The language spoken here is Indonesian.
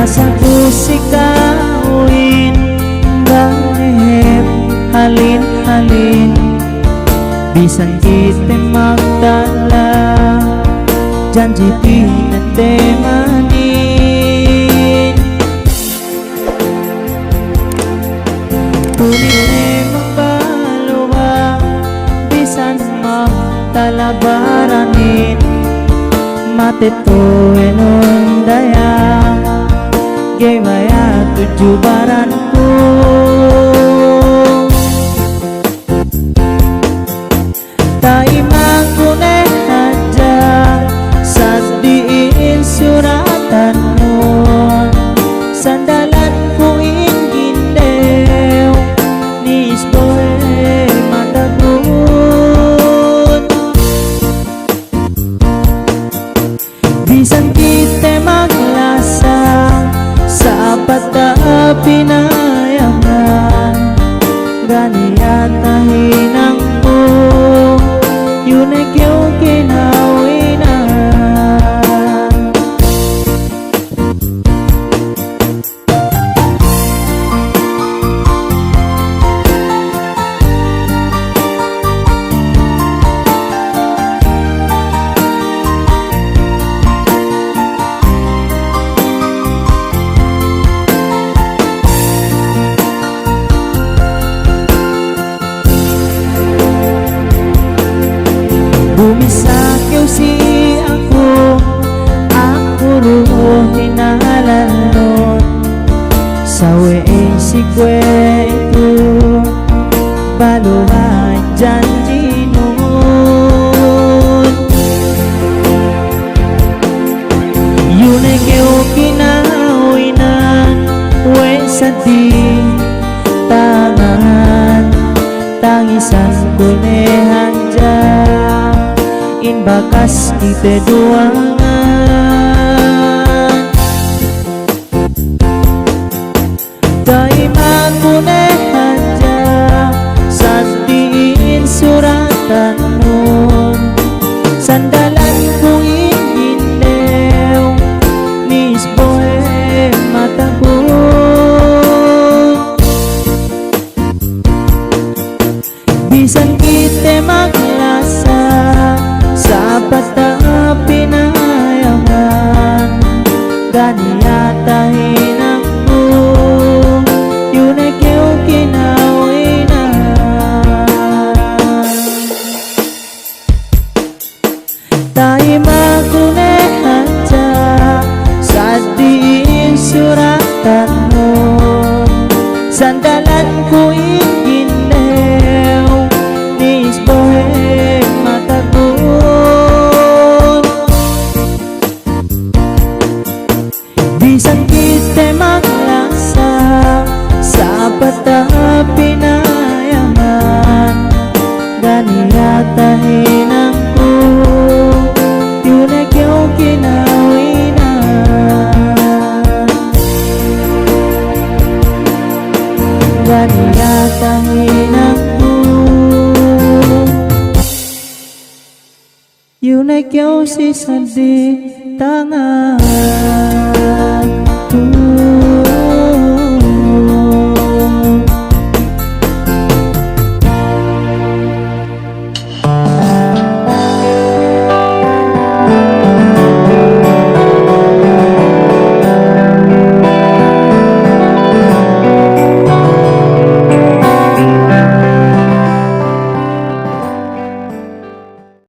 Rasaku si kawin ganep halin-halin bisan kita magdala janji pinagdemanin tunay magbaluwa bisan magtalabaranin matetuin undaya gaya tujuh baranku tai mangkune aja sadiin suratanmu sandalanku ingin dew nisboe matagun bisan kita maglasa sapat pinayangan ganian tahinangku yunek yung kinawinan bumisakyaw si ako ruho hinalalon sawe si kwe ito baluhan janji nun yun ay kayo kinawinan we sa di tangan tangisan kunehan dyan in bakas kita duangan dai mangkune aja sandiin suratan nun sandalan ku ingin dew nisboe mataku bisan kita maglasa sapat pinayangan ganiya tahinangku yun ay kayo kinawinan tayo magkune aja sadiin suratan mo sandalan ko ingin dew nisboe matagun bisan kita maglasa sapat pinayangan ganiya tahinangku yun ay kayo kinawinan ganiya tahinangku yun ay kayo si sadi tangan